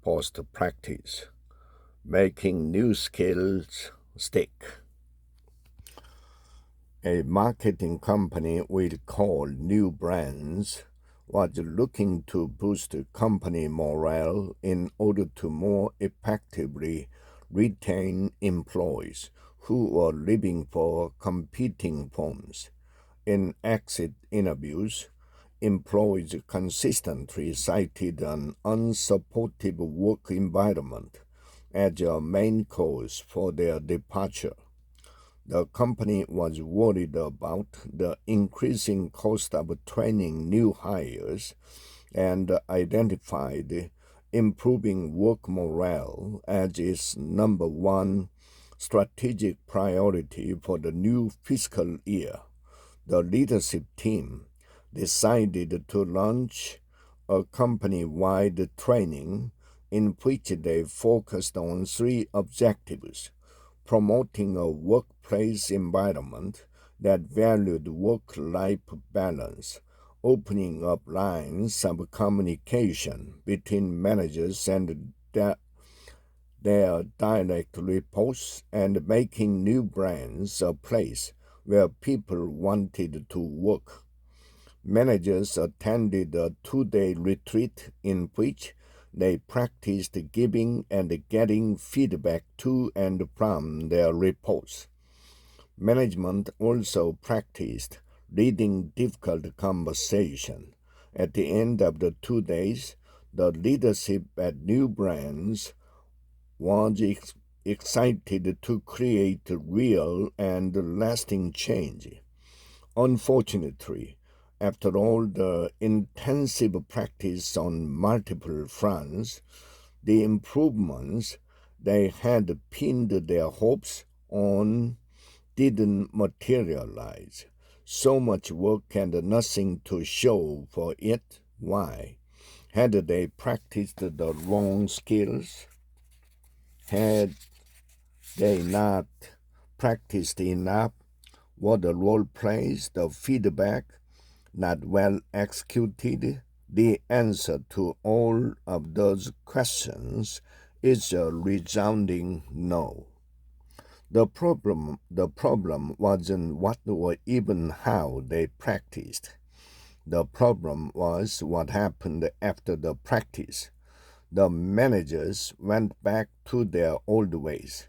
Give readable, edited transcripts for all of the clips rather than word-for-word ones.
post-practice, making new skills stick. A marketing company we call New Brands was looking to boost company morale in order to more effectively retain employees who were leaving for competing firms. In exit interviews, employees consistently cited an unsupportive work environment as a main cause for their departure. The company was worried about the increasing cost of training new hires and identified improving work morale as its number one strategic priority for the new fiscal year. The leadership team decided to launch a company-wide training in which they focused on three objectives: promoting a workplace environment that valued work-life balance, opening up lines of communication between managers and their direct reports, and making New Brands a place where people wanted to work. Managers attended a 2-day retreat in which they practiced giving and getting feedback to and from their reports. Management also practiced leading difficult conversation. At the end of the 2 days, the leadership at New Brands was excited to create real and lasting change. Unfortunately, after all the intensive practice on multiple fronts, the improvements they had pinned their hopes on didn't materialize. So much work and nothing to show for it. Why? Had they practiced the wrong skills? Had they not practiced enough? Were the role plays, the feedback, not well executed? The answer to all of those questions is a resounding no. The problem wasn't what or even how they practiced. The problem was what happened after the practice. The managers went back to their old ways.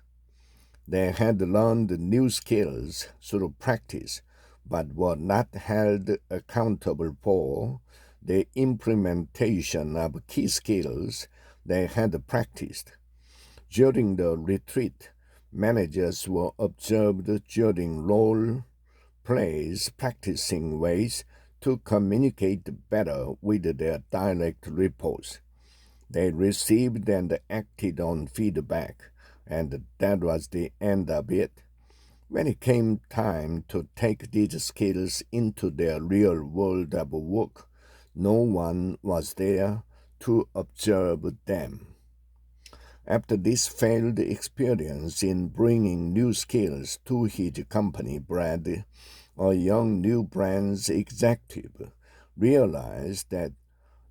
They had learned new skills through practice, but were not held accountable for the implementation of key skills they had practiced. During the retreat, managers were observed during role plays practicing ways to communicate better with their direct reports. They received and acted on feedback, and that was the end of it. When it came time to take these skills into their real world of work, no one was there to observe them. After this failed experience in bringing new skills to his company, Brad, a young New Brands executive, realized that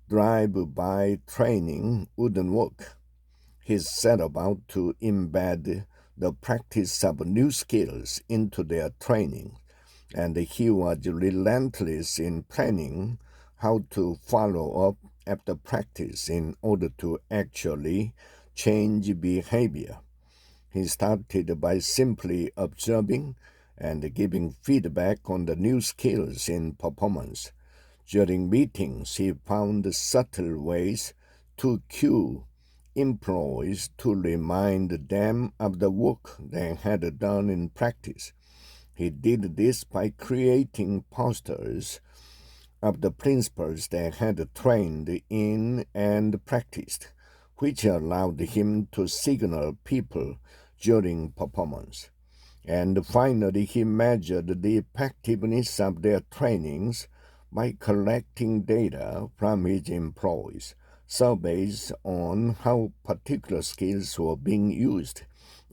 drive-by training wouldn't work. He set about to embed the practice of new skills into their training, and he was relentless in planning how to follow up after practice in order to actually change behavior. He started by simply observing and giving feedback on the new skills in performance. During meetings, he found subtle ways to cue employees to remind them of the work they had done in practice. He did this by creating posters of the principles they had trained in and practiced, which allowed him to signal people during performance. And finally, he measured the effectiveness of their trainings by collecting data from his employees, surveys on how particular skills were being used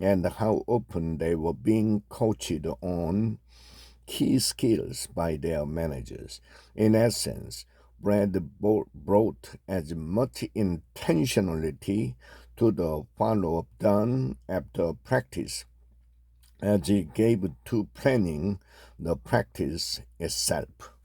and how often they were being coached on key skills by their managers. In essence, Brad brought as much intentionality to the follow-up done after practice as he gave to planning the practice itself.